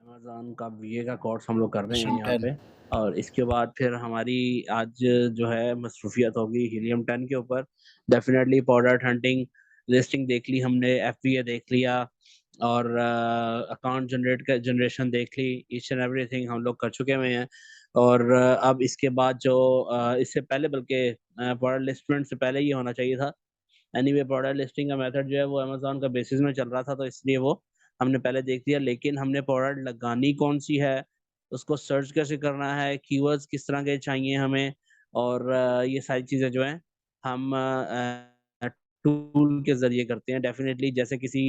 Amazon का BA का course हम लोग कर रहे हैं मिशन यहाँ 10। पे। और इसके बाद फिर हमारी आज जो है मसरूफ़ियत होगी हीलियम 10 के ऊपर। डेफ़िनेटली प्रोडक्ट हंटिंग, लिस्टिंग देख ली हमने, एफपीए देख लिया और अकाउंट जनरेशन देख ली, ईच एंड एवरीथिंग हम लोग कर चुके हुए हैं। और अब इसके बाद जो इससे पहले बल्कि प्रोडक्ट लिस्टमेंट से पहले ये होना चाहिए था। एनीवे प्रोडक्ट लिस्टिंग का मेथड जो है वो अमेज़न का बेसिस में चल रहा था, तो इसलिए वो हमने पहले देख लिया। लेकिन हमने प्रोडक्ट लगानी कौन-सी है, उसको सर्च कैसे करना है, कीवर्ड्स किस तरह के चाहिए हमें और ये सारी चीज़ें जो हैं हम टूल के ज़रिए करते हैं। डेफ़िनेटली जैसे किसी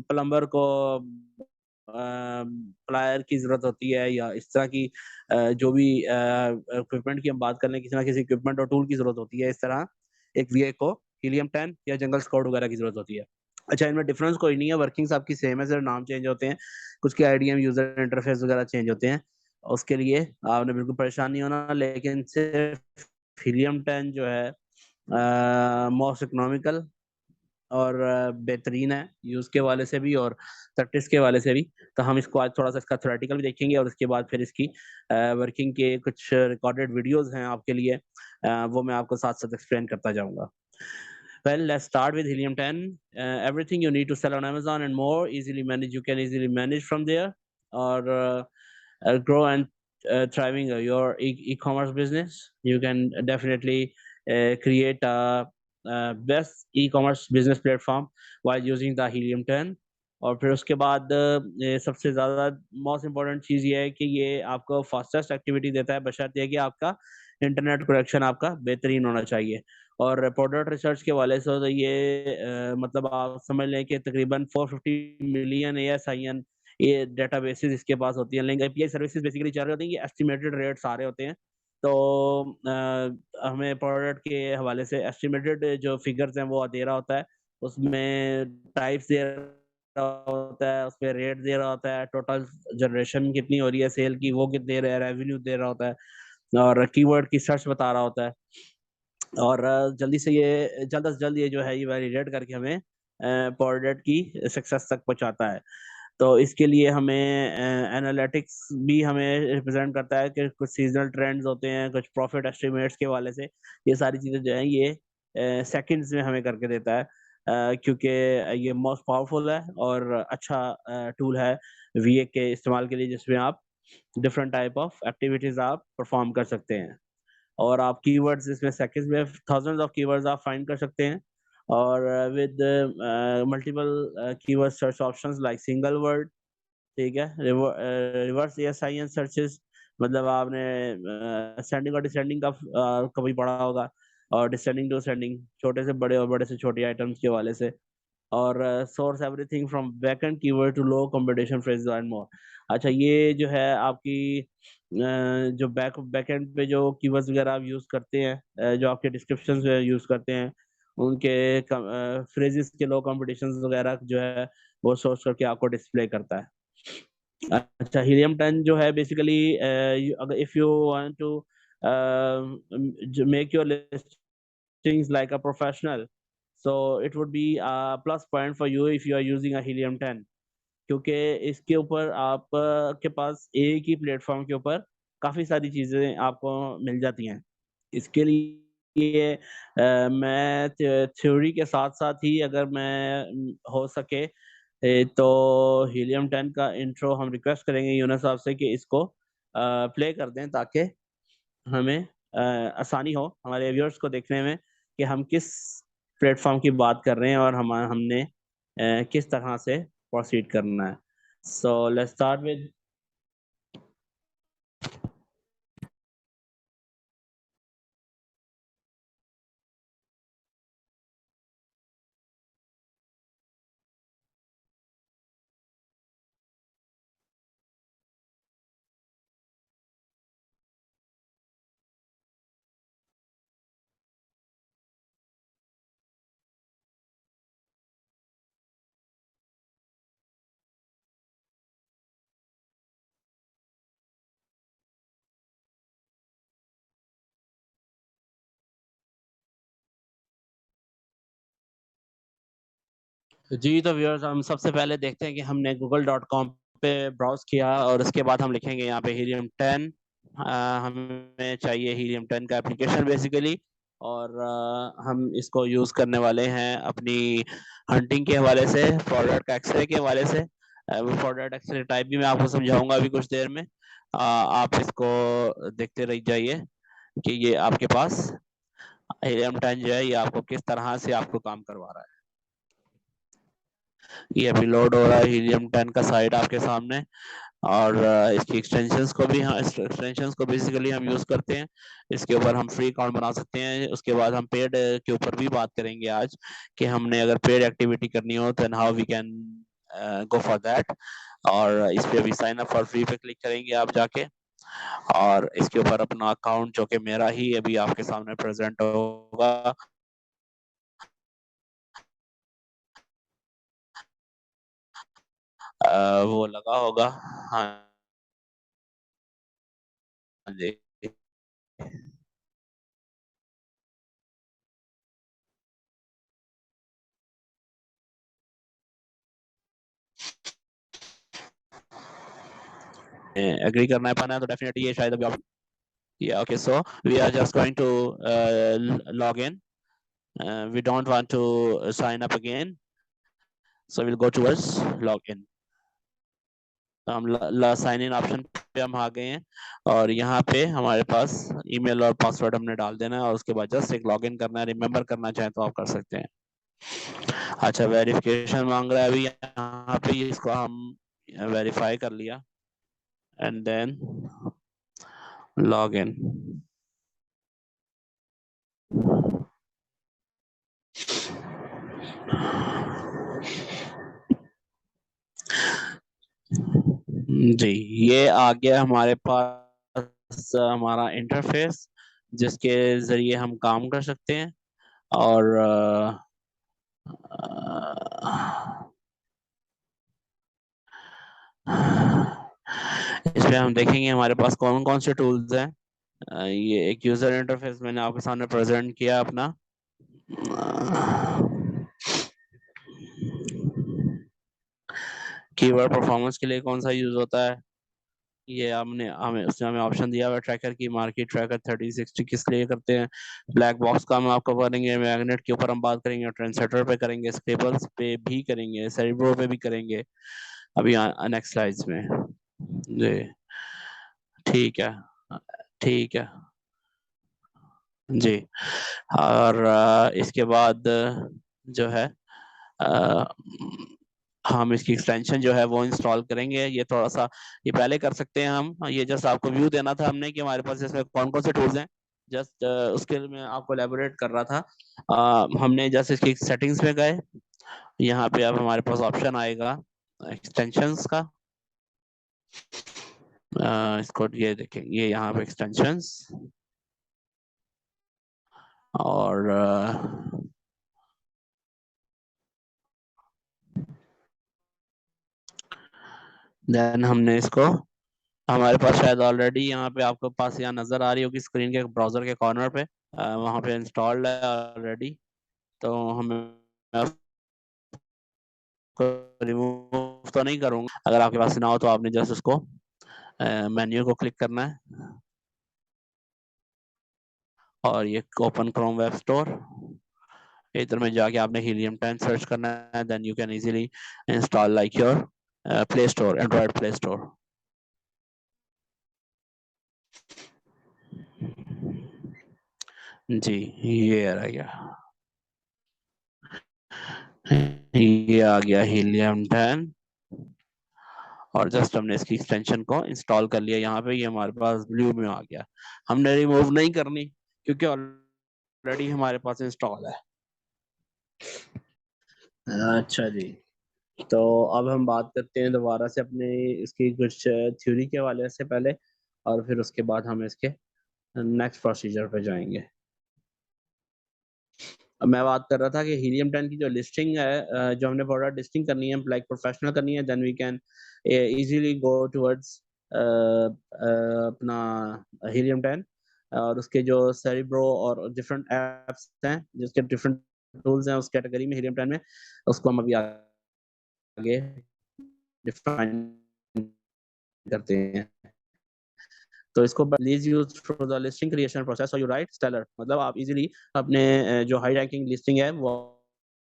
प्लम्बर को प्लायर की ज़रूरत होती है या इस तरह की जो भी इक्विपमेंट की हम बात कर लें, किसी ना किसी इक्विपमेंट और टूल की ज़रूरत होती है। इस तरह एक वीए को हीलियम 10 या जंगल स्काउट वगैरह की ज़रूरत होती है। अच्छा, इनमें डिफरेंस कोई नहीं है, वर्किंग्स आपकी सेम है, सिर्फ नाम चेंज होते हैं। कुछ के आईडीएम, यूज़र इंटरफ़ेस वगैरह चेंज होते हैं। उसके लिए आपने बिल्कुल परेशान नहीं होना, लेकिन सिर्फ हीलियम 10 जो है मोस्ट इकोनॉमिकल और बेहतरीन है यूज़ के हवाले से भी और प्रैक्टिस के हवाले से भी। तो हम इसको आज थोड़ा-सा इसका थ्योरेटिकल भी देखेंगे और उसके बाद फिर इसकी वर्किंग के कुछ रिकॉर्डेड वीडियोज़ हैं आपके लिए, वो मैं आपको साथ-साथ एक्सप्लेन करता जाऊँगा। Well, let's start with Helium 10. Everything you need to sell on Amazon and more easily manage. You can easily manage from there or grow and thriving your e-commerce business. You can definitely create a best e-commerce business platform while using the Helium 10. और फिर उसके बाद सबसे ज़्यादा most important चीज़ ये है कि ये आपको फास्टेस्ट एक्टिविटी देता है, बशर्ते ये कि आपका इंटरनेट कनेक्शन आपका बेहतरीन होना चाहिए। और प्रोडक्ट रिसर्च के हवाले से तो ये मतलब आप समझ लें कि तकरीबन 450 मिलियन एएसआईएन ये डेटाबेसेस इसके पास होती हैं। लिंक एपीआई सर्विसेज़ बेसिकली चल रही होती हैं, ये एस्टिमेटेड रेट्स आ रहे होते हैं। तो हमें प्रोडक्ट के हवाले से एस्टिमेटेड जो फिगर्स हैं वो दे रहा होता है। उसमें टाइप्स दे रहा होता है, उसमें रेट दे रहा होता है, टोटल जनरेशन कितनी हो रही है सेल की वो कितनी दे रहा है, रेवेन्यू दे रहा होता है और कीवर्ड की सर्च बता रहा होता है। और जल्दी से ये जल्द से जल्द ये जो है ये वैलिडेट करके हमें प्रोडक्ट की सक्सेस तक पहुँचाता है। तो इसके लिए हमें एनालिटिक्स भी हमें रिप्रेज़ेंट करता है कि कुछ सीज़नल ट्रेंड्स होते हैं, कुछ प्रॉफ़िट एस्टिमेट्स के हवाले से, ये सारी चीज़ें जो हैं ये सेकंड्स में हमें करके देता है। क्योंकि ये मोस्ट पावरफुल है और अच्छा टूल है वीए के इस्तेमाल के लिए जिसमें आप डिफरेंट टाइप ऑफ एक्टिविटीज़ आप परफ़ॉर्म कर सकते हैं। और आप कीवर्ड्स इसमें सेकंड्स में थाउज़ेंड्स ऑफ कीवर्ड्स आप फाइंड कर सकते हैं और with multiple keyword search options like single word, ठीक है? रिवर्स एएसआईएन सर्चेज़ मतलब आपने असेंडिंग और डिसेंडिंग का कभी पढ़ा होगा और डिसेंडिंग टू असेंडिंग, छोटे से बड़े और बड़े से छोटे आइटम्स के हवाले से। और source everything from backend keyword to low competition phrases and more. अच्छा, ये जो है आपकी जो बैकएंड पे जो कीवर्ड्स वगैरह आप यूज़ करते हैं, जो आपके डिस्क्रिप्शंस में यूज़ करते हैं, उनके फ्रेज़ेस के लो कॉम्पिटिशन्स वगैरह जो है, वो सोर्स करके आपको डिस्प्ले करता है। अच्छा, हीलियम 10 जो है बेसिकली यू अगर इफ यू वांट टू ज make your listings like a professional, so it would be a plus point for you if you are using a Helium 10 क्योंकि इसके ऊपर आप के पास एक ही प्लेटफ़ॉर्म के ऊपर काफ़ी सारी चीज़ें आपको मिल जाती हैं। इसके लिए मैं थ्योरी के साथ-साथ ही अगर मैं हो सके तो हीलियम 10 का इंट्रो हम रिक्वेस्ट करेंगे यूनुस साहब से कि इसको प्ले कर दें ताकि हमें आसानी हो हमारे व्यूअर्स को देखने में कि हम किस प्लेटफ़ॉर्म की बात कर रहे हैं और हमने किस तरह से प्रोसीड करना है। सो लेट्स स्टार्ट विद जी, तो व्यूअर्स हम सबसे पहले देखते हैं कि हमने google.com पे ब्राउज़ किया और उसके बाद हम लिखेंगे यहाँ पे हीलियम 10। हमें चाहिए हीलियम 10 का एप्लीकेशन बेसिकली, और हम इसको यूज़ करने वाले हैं अपनी हंटिंग के हवाले से, प्रोडक्ट एक्सरे के हवाले से। वो प्रोडक्ट एक्सरे टाइप भी मैं आपको समझाऊँगा अभी कुछ देर में। आप इसको देखते रह जाइए कि ये आपके पास हीलियम 10 जो है ये आपको किस तरह से आपको काम करवा रहा है। ये अभी लोड हो रहा है हीलियम 10 का साइट आपके सामने, और इसकी एक्सटेंशंस को भी, हाँ, एक्सटेंशंस को बेसिकली हम यूज करते हैं। इसके ऊपर हम फ्री अकाउंट बना सकते हैं। उसके बाद हम पेड के ऊपर भी बात करेंगे आज, कि हमने अगर पेड एक्टिविटी करनी हो तो how we can go for that. और इस पे अभी साइन अप फॉर फ्री पे क्लिक करेंगे आप जाके, और इसके ऊपर अपना अकाउंट जो कि मेरा ही अभी आपके सामने प्रेजेंट होगा। वो लगा होगा। हाँ जी। एग्री करना है पाना है तो डेफिनेटली ये शायद अभी आप, yeah, okay, so we are just going to log in. We don't want to sign up again, so we'll go towards login. तो हम साइन इन ऑप्शन पे हम आ गए हैं, और यहाँ पे हमारे पास ईमेल और पासवर्ड हमने डाल देना है, और उसके बाद जस्ट एक लॉगिन करना है। रिमेम्बर करना चाहें तो आप कर सकते हैं। अच्छा, वेरिफिकेशन मांग रहा है अभी यहाँ पे, इसको हम वेरीफाई कर लिया, एंड देन लॉग इन। जी, ये आ गया हमारे पास हमारा इंटरफेस, जिसके जरिए हम काम कर सकते हैं। और इसमें हम देखेंगे हमारे पास कौन कौन से टूल्स हैं। ये एक यूजर इंटरफेस मैंने आपके सामने प्रेजेंट किया अपना। कीवर्ड परफॉर्मेंस के लिए कौन सा यूज होता है, ये हमने हमें उसने हमें ऑप्शन दिया हुआ है। ट्रैकर की, मार्केट ट्रैकर 3060 किस लिए करते हैं। ब्लैक बॉक्स का हम आपको करेंगे, मैग्नेट के ऊपर हम बात करेंगे, ट्रेंड सेटर पे करेंगे, स्टेबल्स पे भी करेंगे, सेरिब्रो पे भी करेंगे अभी नेक्स्ट स्लाइड्स में। जी, ठीक है, ठीक है। जी, और इसके बाद जो है अ, हम इसकी एक्सटेंशन जो है वो इंस्टॉल करेंगे। ये थोड़ा सा, ये पहले कर सकते हैं हम, ये जस्ट आपको व्यू देना था हमने कि हमारे पास इसमें कौन कौन से टूल्स हैं। जस्ट उसके लिए मैं आपको एलेबोरेट कर रहा था। हमने जस्ट इसकी सेटिंग्स में गए, यहाँ पे अब हमारे पास ऑप्शन आएगा एक्सटेंशंस का। इसको ये देखें, ये यहाँ पे एक्सटेंशंस, और देन हमने इसको, हमारे पास शायद ऑलरेडी यहाँ पे आपके पास यहाँ नजर आ रही होगी स्क्रीन के ब्राउजर के कॉर्नर पे, वहाँ पे इंस्टॉल्ड है ऑलरेडी। तो हमें, मैं उसको रिमूव तो नहीं करूंगा। अगर आपके पास ना हो तो आपने जस्ट उसको मेन्यू को क्लिक करना है, और ये ओपन क्रोम वेब स्टोर, इधर में जाके आपने हीलियम 10 सर्च करना है, then you can easily install like your play store, android play store. जी, ये रह गया, ये आ गया हीलियम 10, और जस्ट हमने इसकी एक्सटेंशन को इंस्टॉल कर लिया। यहाँ पे ये हमारे पास ब्लू में आ गया। हमने रिमूव नहीं करनी क्योंकि ऑलरेडी हमारे पास इंस्टॉल है। अच्छा जी, तो अब हम बात करते हैं दोबारा से अपने इसकी कुछ थ्योरी के हवाले से पहले, और फिर उसके बाद हम इसके नेक्स्ट प्रोसीजर पे जाएंगे। अब मैं बात कर रहा था कि हीलियम 10 की जो लिस्टिंग है, जो हमने प्रोडक्ट लिस्टिंग करनी है, लाइक प्रोफेशनल करनी है, then we can easily go towards अपना हीलियम 10, और उसके जो सेरिब्रो और डिफरेंट एप्स हैं जिसके डिफरेंट टूल्स हैं उस कैटेगरी में हीलियम 10 में, उसको हम अभी आगे डिफाइन करते हैं। तो इसको please use for the listing creation process और यू राइट स्टेलर, मतलब आप इजीली अपने जो हाई रैंकिंग लिस्टिंग है वो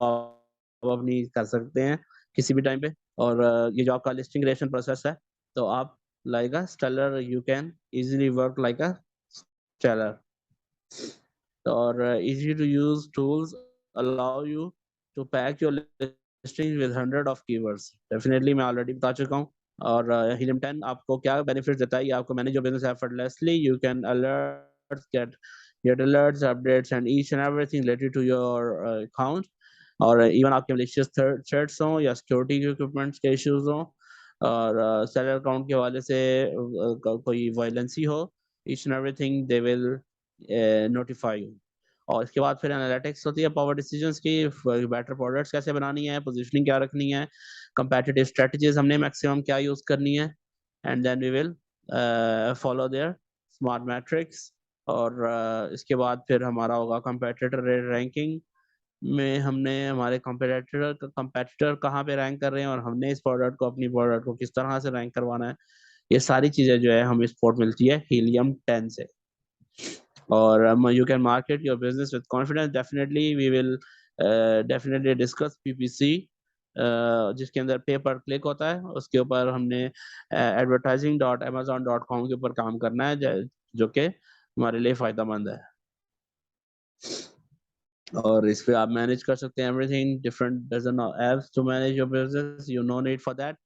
आप अपनी कर सकते हैं किसी भी टाइम पे। और ये जो आपका लिस्टिंग क्रिएशन प्रोसेस है, तो आप like a stellar you can easily work like a stellar. और easy to use tools allow you to pack your listing with 100 of keywords। Definitely मैं ऑलरेडी बता चुका हूँ। और हीलियम 10 आपको क्या बेनिफिट देता है, ये आपको manage your business effortlessly, you can alert get alerts updates and each and everything related to your account. और इवन आपके मलिशियस थ्रेड्स हों या सिक्योरिटी के इक्विपमेंट्स के इश्यूज हों और सेलर अकाउंट के हवाले से कोई वायलेंसी हो, each and everything they will notify you. और इसके बाद फिर एनालिटिक्स होती है पावर डिसीजंस की, बेटर प्रोडक्ट्स कैसे बनानी है, पोजीशनिंग क्या रखनी है, कंपेटिटिव स्ट्रेटजीज हमने मैक्सिमम क्या यूज करनी है, and then we will follow their smart metrics. और इसके बाद फिर हमारा होगा कंपेटिटर रैंकिंग में हमने हमारे कंपेटिटर कहाँ पे रैंक कर रहे हैं और हमने इस प्रोडक्ट को अपनी प्रोडक्ट को किस तरह से रैंक करवाना है। ये सारी चीजें जो है हमें सपोर्ट मिलती है हीलियम 10 से। और you can market your business with confidence। definitely we will definitely discuss PPC, जिसके अंदर पे पर क्लिक होता है, उसके ऊपर हमने advertising.amazon.com के ऊपर काम करना है, जो कि हमारे लिए फायदेमंद है। और इस पे आप मैनेज कर सकते हैं everything, different dozen of apps to manage your business, you no need for that.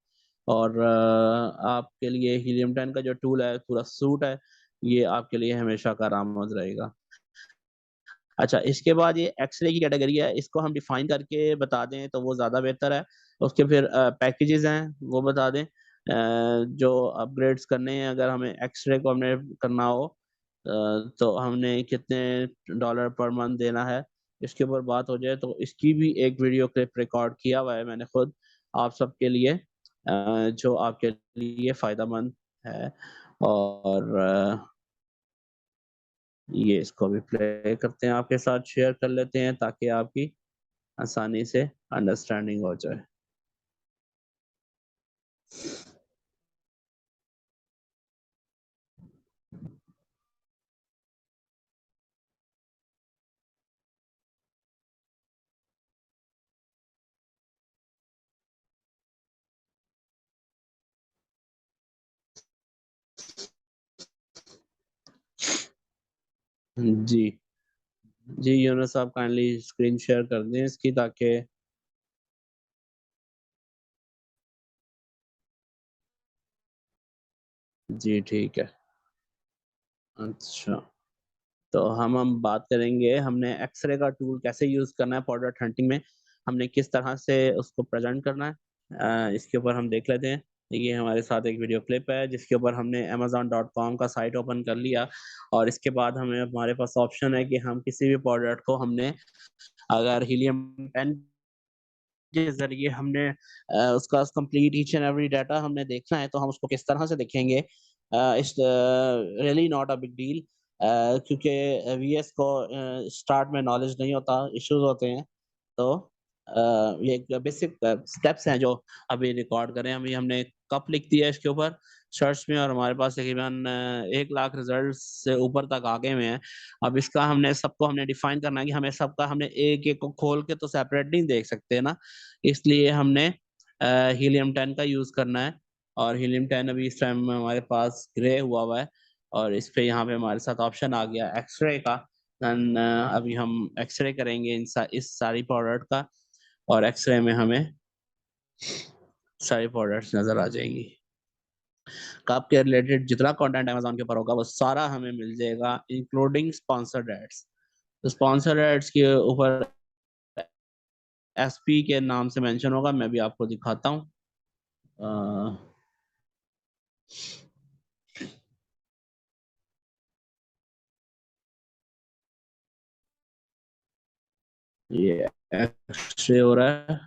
और आपके लिए हीलियम 10 का जो टूल है, पूरा सूट है, ये आपके लिए हमेशा कारआमद रहेगा। अच्छा, इसके बाद ये एक्स-रे की कैटेगरी है, इसको हम डिफाइन करके बता दें तो वो ज़्यादा बेहतर है। उसके फिर पैकेजेज़ हैं, वो बता दें। जो अपग्रेड्स करने हैं, अगर हमें एक्स-रे को हमने करना हो तो हमने कितने डॉलर पर मंथ देना है, इसके ऊपर बात हो जाए तो इसकी भी एक वीडियो क्लिप रिकॉर्ड किया हुआ है मैंने खुद आप सबके लिए, जो आपके लिए फ़ायदेमंद है। और ये इसको भी प्ले करते हैं, आपके साथ शेयर कर लेते हैं ताकि आपकी आसानी से अंडरस्टैंडिंग हो जाए। जी, जी यूनुस साहब काइंडली स्क्रीन शेयर कर दें इसकी ताकि जी ठीक है। अच्छा, तो हम बात करेंगे हमने एक्स-रे का टूल कैसे यूज़ करना है प्रोडक्ट हंटिंग में, हमने किस तरह से उसको प्रेज़ेंट करना है। इसके ऊपर हम देख लेते हैं। ये हमारे साथ एक वीडियो क्लिप है जिसके ऊपर हमने amazon.com का साइट ओपन कर लिया और इसके बाद हमें हमारे पास ऑप्शन है कि हम किसी भी प्रोडक्ट को हमने अगर हीलियम 10 के ज़रिए हमने उसका complete each and every data हमने देखना है, तो हम उसको किस तरह से देखेंगे। It's really not a big deal, क्योंकि वीएस को स्टार्ट में नॉलेज नहीं होता, इश्यूज़ होते हैं। तो ये एक बेसिक स्टेप्स हैं जो अभी रिकॉर्ड करें। अभी हमने कप लिख दिया है इसके ऊपर सर्च में और हमारे पास तकरीबन 1 लाख रिज़ल्ट्स से ऊपर तक आ गए हुए हैं। अब इसका हमने सबको हमने डिफाइन करना है कि हमें सबका हमने एक-एक को खोल के तो सेपरेट नहीं देख सकते ना। इसलिए हमने हीलियम 10 का यूज़ करना है और हीलियम 10 अभी इस टाइम हमारे पास ग्रे हुआ है और इस पे यहाँ पे हमारे साथ ऑप्शन आ गया एक्स-रे का। देन अभी हम एक्स-रे करेंगे इस सारी प्रोडक्ट का और एक्स-रे में हमें सारी प्रोडक्ट्स नज़र आ जाएँगी। कप के रिलेटेड जितना कंटेंट अमेज़न के ऊपर होगा वो सारा हमें मिल जाएगा इंक्लूडिंग स्पॉन्सर्ड एड्स। तो स्पॉन्सर्ड एड्स के ऊपर एसपी के नाम से मेंशन होगा, मैं भी आपको दिखाता हूँ। अ, ये एक्स-रे हो रहा है।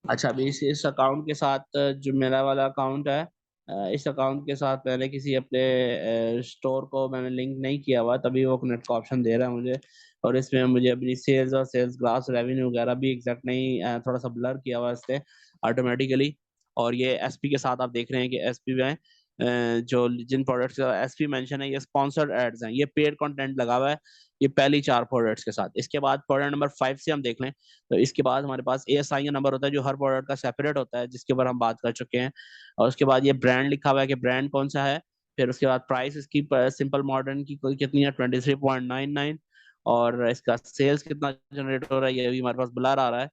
अच्छा, अभी इस अकाउंट के साथ जो मेरा वाला अकाउंट है, इस अकाउंट के साथ मैंने किसी अपने स्टोर को मैंने लिंक नहीं किया हुआ, तभी वो कनेक्ट का ऑप्शन दे रहा है मुझे। और इसमें मुझे अपनी सेल्स और सेल्स ग्रास रेवेन्यू वगैरह भी एग्जैक्ट नहीं, थोड़ा सा ब्लर किया हुआ है इससे ऑटोमेटिकली। और ये एसपी के साथ आप देख रहे हैं कि एसपी में जो जिन प्रोडक्ट्स का एसपी मेंशन है, ये स्पॉन्सर्ड एड्स हैं, ये पेड कंटेंट लगा हुआ है, ये पहली 4 प्रोडक्ट्स के साथ। इसके बाद प्रोडक्ट नंबर 5 से हम देख लें, तो इसके बाद हमारे पास एएसआई का नंबर होता है, जो हर प्रोडक्ट का सेपरेट होता है, जिसके ऊपर हम बात कर चुके हैं। और उसके बाद ये ब्रांड लिखा हुआ है कि ब्रांड कौन सा है। फिर उसके बाद प्राइस इसकी सिंपल मॉडर्न की कोई कितनी है, 23.99। और इसका सेल्स कितना जनरेट हो रहा है, ये भी हमारे पास ब्लर आ रहा है।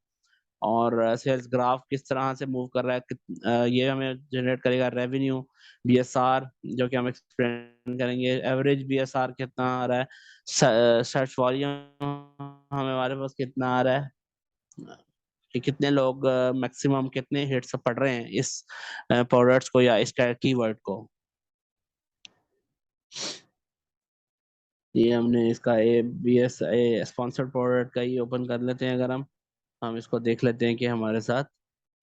और सेल्स ग्राफ किस तरह से मूव कर रहा है, ये हमें जनरेट करेगा रेवेन्यू, बीएसआर जो कि हम एक्सप्लेन करेंगे, एवरेज बीएसआर कितना आ रहा है, सर्च वॉल्यूम हमें हमारे पास कितना आ रहा है, कि कितने लोग मैक्सिमम कितने हिट्स पढ़ रहे हैं इस प्रोडक्ट्स को या इस कीवर्ड को। ये हमने इसका A B S A sponsored product का ही ओपन कर लेते हैं। अगर हम इसको देख लेते हैं कि हमारे साथ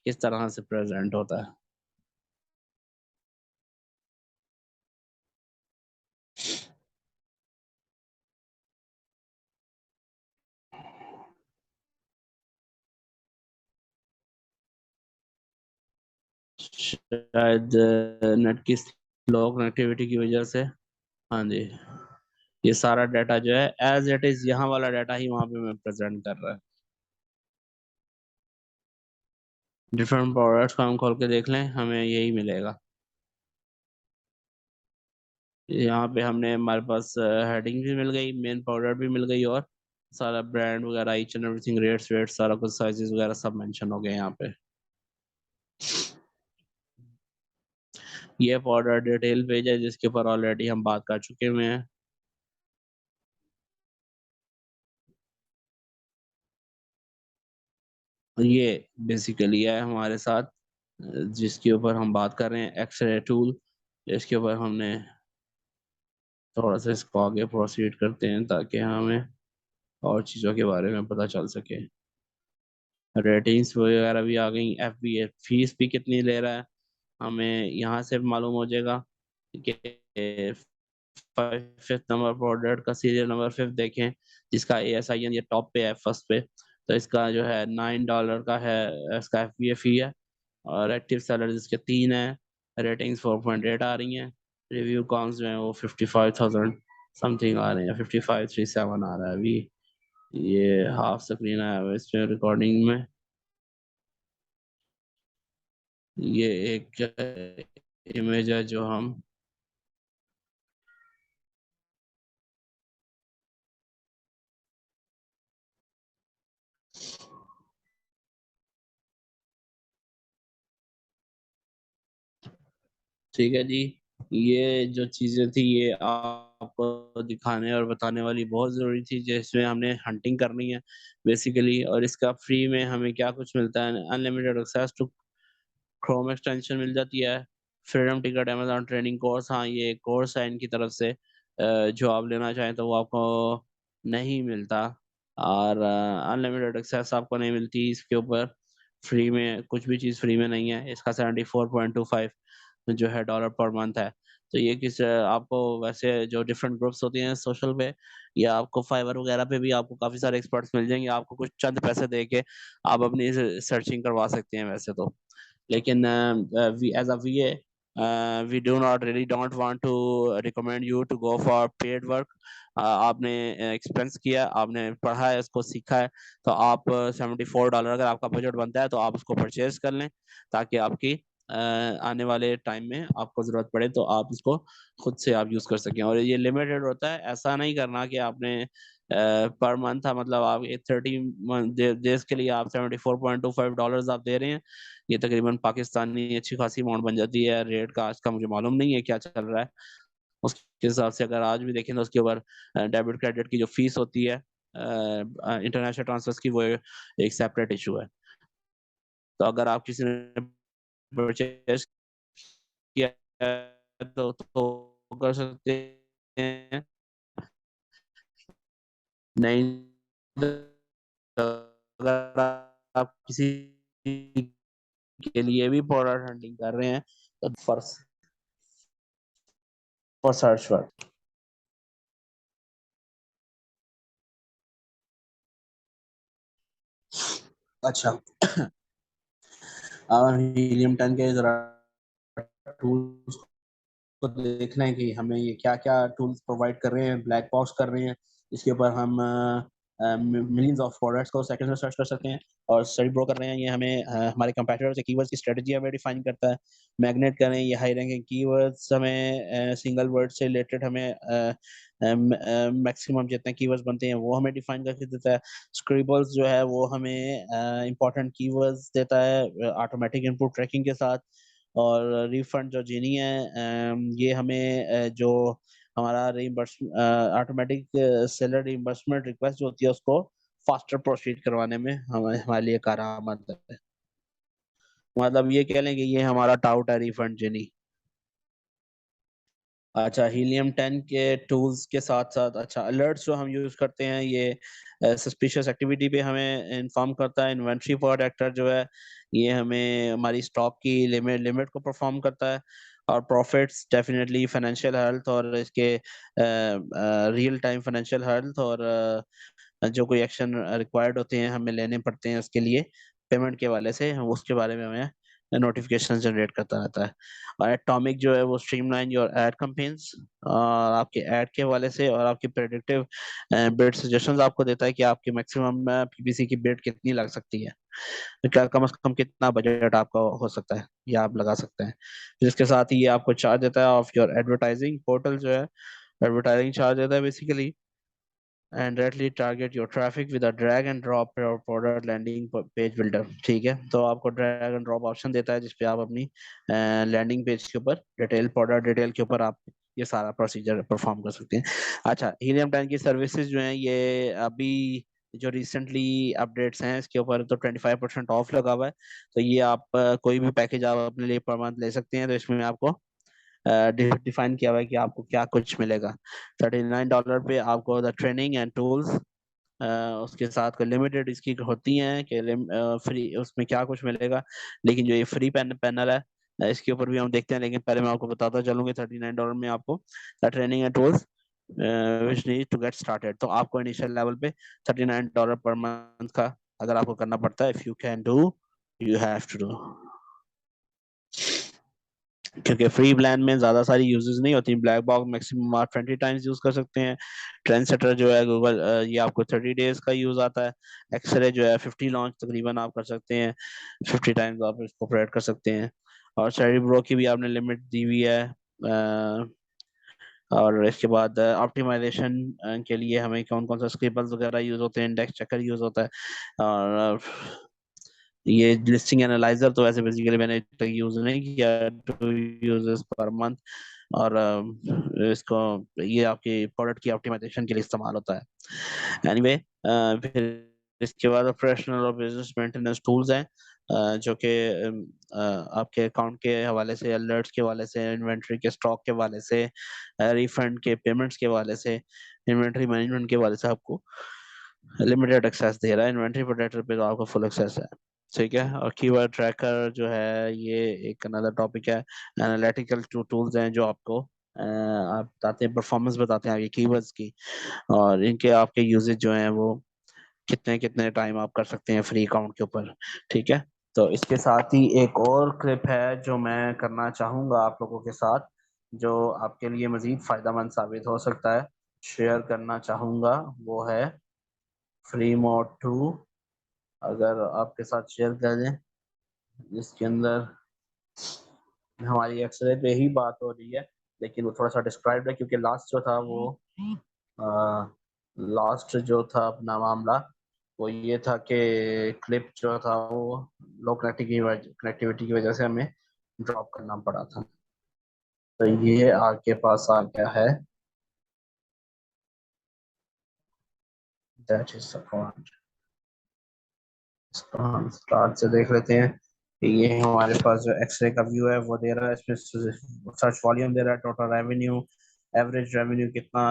किस तरह से प्रेजेंट होता है। शायद नेट की स्लो कनेक्टिविटी की वजह से। हाँ जी, ये सारा डाटा जो है एज इट इज यहाँ वाला डाटा ही वहाँ पे मैं प्रेजेंट कर रहा है। डिफरेंट प्रोडक्ट्स को हम खोल के देख लें, हमें यही मिलेगा। यहाँ पे हमने हमारे पास हेडिंग भी मिल गई, मेन प्रोडक्ट भी मिल गई, और सारा ब्रांड वगैरह each and everything, rates weights सारा कुछ, साइजेस वगैरह सब मेंशन हो गए यहाँ पे। ये प्रोडक्ट डिटेल पेज है जिसके ऊपर ऑलरेडी हम बात कर चुके हुए हैं। ये बेसिकली है हमारे साथ जिसके ऊपर हम बात कर रहे हैं, एक्सरे टूल। इसके ऊपर हमने थोड़ा सा इसको आगे प्रोसीड करते हैं ताकि हमें और चीज़ों के बारे में पता चल सके। रेटिंग्स वगैरह भी आ गई, एफ बी ए फीस भी कितनी ले रहा है हमें यहाँ से मालूम हो जाएगा कि फिफ्थ नंबर प्रोडक्ट का सीरियल नंबर 5 देखें, जिसका ASIN ये टॉप पे है, फर्स्ट पे। तो इसका जो है $9 का है, इसका FBA फी है। और एक्टिव सेलर जिसके 3 है, रेटिंग्स 4.8 आ रही हैं। रिव्यू काउंट्स जो है वो 55,000 समथिंग आ रहे हैं, 5537 आ रहा है अभी। ये हाफ स्क्रीन आया हुआ है इसमें रिकॉर्डिंग में। ये एक इमेज है जो हम, ठीक है जी। ये जो चीजें थी ये आपको दिखाने और बताने वाली बहुत जरूरी थी, जिसमें हमने हंटिंग करनी है बेसिकली। और इसका फ्री में हमें क्या कुछ मिलता है, unlimited access to chrome extension मिल जाती है, freedom ticket, Amazon training course. हाँ, ये कोर्स है इनकी तरफ से, जो आप लेना चाहें तो वो आपको नहीं मिलता। और अनलिमिटेड एक्सेस आपको नहीं मिलती इसके ऊपर। फ्री में कुछ भी चीज़ फ्री में नहीं है। इसका 74.25 जो है डॉलर पर मंथ है। तो ये आपको वैसे जो डिफरेंट ग्रुप्स होती हैं सोशल पे, या आपको फाइवर वगैरह पे भी आपको काफी सारे एक्सपर्ट्स मिल जाएंगे, आपको कुछ चंद पैसे दे के आप अपनी सर्चिंग करवा सकते हैं वैसे तो। लेकिन as a VA we do not really don't want to recommend you to go for paid work. आपने एक्सपेंस किया, आपने पढ़ा है, इसको सीखा है, तो आप $74 अगर आपका बजट बनता है तो आप उसको परचेज कर लें, ताकि आपकी आने वाले टाइम में आपको जरूरत पड़े तो आप इसको खुद से आप यूज कर सकें। और ये लिमिटेड होता है, ऐसा नहीं करना कि आपने पर मंथ था, मतलब आप 30 डेज के लिए आप $74.25 आप दे रहे हैं। ये तकरीबन पाकिस्तानी अच्छी खासी अमाउंट बन जाती है। रेट का आज का मुझे मालूम नहीं है क्या चल रहा है, उसके हिसाब से अगर आज भी देखें तो उसके ऊपर डेबिट क्रेडिट की जो फीस होती है इंटरनेशनल ट्रांसफर्स की, वो एक सेपरेट इशू है। तो अगर आप किसी ने परचेज किया है तो कर सकते हैं, नहीं तो अगर आप किसी के लिए भी प्रोडक्ट हंटिंग कर रहे हैं तो फर्स्ट फॉर सर्च वर्ड। अच्छा, हीलियम 10 के जरा टूल्स को देखना है कि हमें ये क्या क्या टूल्स प्रोवाइड कर रहे हैं, ब्लैक बॉक्स कर रहे हैं। इसके ऊपर हम मिलियंस ऑफ प्रोडक्ट्स को सेकंड में सर्च कर सकते हैं। और स्टडी ब्रो कर रहे हैं, ये हमें हमारे कंपेटिटर्स से कीवर्ड्स की स्ट्रेटजी हमें डिफाइन करता है। मैग्नेट करें, ये हाई रैंकिंग कीवर्ड्स हमें सिंगल वर्ड से रिलेटेड हमें मैक्सिमम जितने कीवर्ड्स बनते हैं वो हमें डिफाइन करके देता है। स्क्रिबल्स जो है वो हमें इंपॉर्टेंट कीवर्ड्स देता है ऑटोमेटिक इनपुट ट्रैकिंग के साथ। और रिफंड जो जीनी है ये हमें जो हमारा reimburse automatic seller reimbursement request जो होती है उसको फास्टर प्रोसीड करवाने में हमें हमारे लिए कारआमद है। मतलब ये कह लें कि ये हमारा टाउट है रिफंड जीनी। अच्छा, हीलियम 10 के टूल्स के साथ साथ अच्छा अलर्ट्स जो हम यूज करते हैं, ये सस्पिशियस एक्टिविटी पे हमें इन्फॉर्म करता है। इन्वेंट्री प्रोटेक्टर जो है ये हमें हमारी स्टॉक की लिमिट लिमिट को परफॉर्म करता है। और प्रॉफिट्स डेफिनेटली फाइनेंशियल हेल्थ और इसके रियल टाइम फाइनेंशियल हेल्थ और जो कोई एक्शन रिक्वायर्ड होते हैं हमें लेने पड़ते हैं उसके लिए पेमेंट के वाले से, हम उसके बारे में हमें नोटिफिकेशन जनरेट करता रहता है। और एटॉमिक जो है वो स्ट्रीमलाइन योर एड कैंपेन्स और आपके ऐड के हवाले से और आपकी प्रेडिक्टिव बिड सजेशंस आपको देता है कि आपकी मैक्सिमम पीपीसी की बिड कितनी लग सकती है, तो क्या कम से कम कितना बजट आपका हो सकता है या आप लगा सकते हैं। जिसके साथ ही ये आपको चार्ज देता है ऑफ योर एडवर्टाइजिंग पोर्टल जो है, एडवर्टाइजिंग चार्ज देता है basically. And directly target your traffic with a drag and drop your product landing page builder. ठीक है, तो आपको ड्रैग एंड ड्रॉप ऑप्शन देता है जिसपे आप अपनी लैंडिंग पेज के ऊपर डिटेल प्रोडक्ट डिटेल के ऊपर आप ये सारा प्रोसीजर परफॉर्म कर सकते हैं। अच्छा, हीलियम 10 की सर्विसेज जो हैं ये अभी जो रिसेंटली अपडेट्स हैं इसके ऊपर तो 25% ऑफ लगा हुआ है। तो ये आप कोई भी पैकेज आप अपने लिए पर मंथ ले सकते हैं, तो इसमें आपको डिफाइन किया हुआ है कि आपको क्या कुछ मिलेगा। $39 पे आपको द ट्रेनिंग एंड टूल्स, उसके साथ कोई लिमिटेड इसकी होती हैं कि फ्री उसमें क्या कुछ मिलेगा। लेकिन जो ये फ्री पैनल है इसके ऊपर भी हम देखते हैं, लेकिन पहले मैं आपको बताता चलूंगी $39 में आपको the training and tools which need to get started. तो आपको इनिशियल लेवल पे $39 पर मंथ का अगर आपको करना पड़ता है, if you can do you have to do, क्योंकि फ्री प्लान में ज्यादा सारी यूजेस नहीं होती। ब्लैक बॉक्स मैक्सिमम आप 20 टाइम्स यूज कर सकते हैं। ट्रेंड सेटर जो है गूगल ये आपको 30 डेज का यूज आता है। एक्सरे जो है 50 लॉन्च तकरीबन आप कर सकते हैं, 50 टाइम्स आप इसको ऑपरेट कर सकते हैं। और सेरिब्रो की भी आपने लिमिट दी हुई है। और इसके बाद ऑप्टिमाइजेशन के लिए हमें कौन कौन सा स्क्रिबल्स वगैरह यूज होते हैं, इंडेक्स चेकर यूज होता है। और ये लिस्टिंग एनालाइजर तो वैसे बेसिकली मैंने यूज नहीं किया, 2 यूजर्स पर मंथ। और इसको ये आपके प्रोडक्ट की ऑप्टिमाइजेशन के लिए इस्तेमाल होता है। एनीवे फिर इसके बाद प्रोफेशनल और बिजनेस मेंटेनेंस टूल्स हैं जो कि आपके अकाउंट के हवाले से, अलर्ट्स के हवाले से, इन्वेंट्री के स्टॉक के हवाले से, रिफंड के पेमेंट्स के हवाले से, इन्वेंट्री मैनेजमेंट के हवाले से आपको लिमिटेड एक्सेस दे रहा है। इन्वेंट्री प्रोटेक्टर पे तो आपको फुल एक्सेस है। ठीक है, और कीवर्ड ट्रैकर जो है ये एक अनदर टॉपिक है। एनालिटिकल टूल्स हैं जो आपको आप बताते हैं, परफॉर्मेंस बताते हैं आपके कीवर्ड्स की, और इनके आपके यूजेज जो हैं वो कितने कितने टाइम आप कर सकते हैं फ्री अकाउंट के ऊपर। ठीक है, तो इसके साथ ही एक और क्लिप है जो मैं करना चाहूंगा आप लोगों के साथ, जो आपके लिए मजीद फायदेमंद साबित हो सकता है, शेयर करना चाहूंगा। वो है फ्री मोड 2। अगर आपके साथ शेयर कर दें, जिसके अंदर हमारी एक्सरे पे ही बात हो रही है, लेकिन वो थोड़ा सा डिस्क्राइब्ड है क्योंकि लास्ट जो था वो लास्ट जो था अपना मामला वो ये था कि क्लिप जो था वो लो कनेक्टिविटी की वजह से हमें ड्रॉप करना पड़ा था। तो ये आपके पास आ गया है, दैट इज द पॉइंट। इसको हम स्टार्ट से देख लेते हैं कि ये हमारे पास जो एक्सरे का व्यू है वो दे रहा है। इसमें सर्च वॉल्यूम दे रहा है, टोटल रेवेन्यू, एवरेज रेवेन्यू कितना,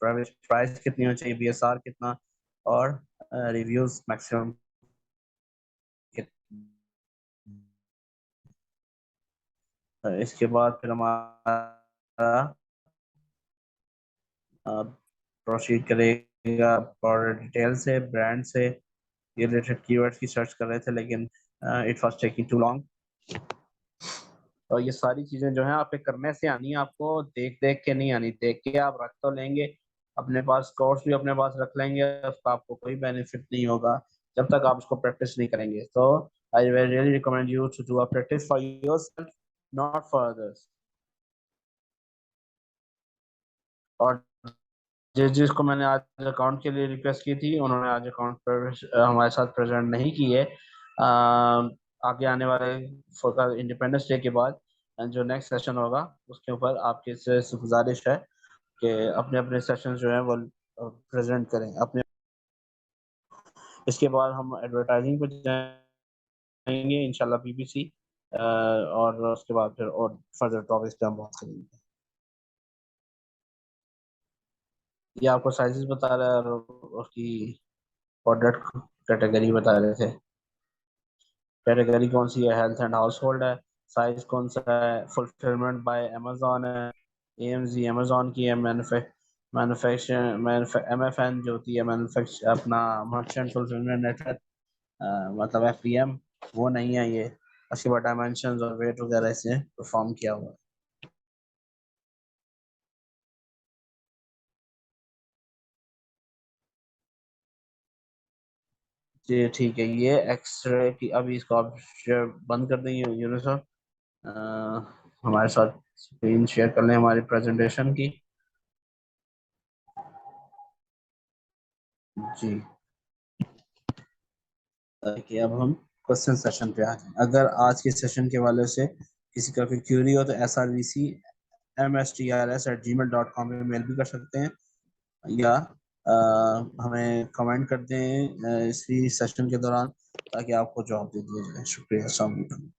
एवरेज प्राइस कितनी होनी चाहिए, बीएसआर कितना, और रिव्यूज मैक्सिमम कितना। इसके बाद फिर हमारा प्रोसीड करेगा प्रोडक्ट डिटेल से, ब्रांड से, ये रिलेटेड कीवर्ड्स की सर्च कर रहे थे, लेकिन it was taking too long. और ये सारी चीजें जो है आप पे करने से आनी है, आपको देख देख के नहीं आनी। देख के आप रख तो लेंगे, अपने पास कोर्स भी अपने पास रख लेंगे, उसका आपको कोई बेनिफिट नहीं होगा जब तक आप उसको प्रैक्टिस नहीं करेंगे। तो I really recommend you to do a practice for yourself, not for others. और जिसको मैंने आज अकाउंट के लिए रिक्वेस्ट की थी, उन्होंने आज अकाउंट पर हमारे साथ प्रेजेंट नहीं की है। आगे आने वाले इंडिपेंडेंस डे के बाद जो नेक्स्ट सेशन होगा, उसके ऊपर आपके से गुजारिश है कि अपने अपने सेशन जो है वो प्रेजेंट करें अपने। इसके बाद हम एडवर्टाइजिंग पे जाएंगे इंशाल्लाह, बीबीसी, और उसके बाद फिर और फर्दर टॉपिक्स पे हम बात करेंगे। ये आपको साइजेस बता रहा है और उसकी प्रोडक्ट कैटेगरी बता रहे थे। कैटेगरी कौन सी है? हेल्थ एंड हाउस होल्ड है। साइज कौन सा है? फुलफिलमेंट बाय अमेजोन है, एएमजी अमेजोन की है। मैन्युफैक्चर एमएफएन जो होती है, मैन्युफैक्चर अपना मर्चेंट फुलफिलमेंट नेटवर्क, मतलब एफपीएम, वो नहीं है ये। उसके बाद डायमेंशन और वेट वगैरह इसने परफॉर्म किया हुआ है। जी ठीक है, ये एक्सरे की अभी इसको आप शेयर बंद कर देंगे यूनुस साहब। हमारे साथ स्क्रीन शेयर कर लें हमारी प्रेजेंटेशन की। जी, कि अब हम क्वेश्चन सेशन पे आ जाएं। अगर आज के सेशन के वाले से किसी का कोई क्यूरी हो तो srvc mstrs@gmail.com में मेल भी कर सकते हैं, या हमें कमेंट कर दें इसी सेशन के दौरान, ताकि आपको जवाब दे दिया जाए। शुक्रिया, अस्सलाम वालेकुम।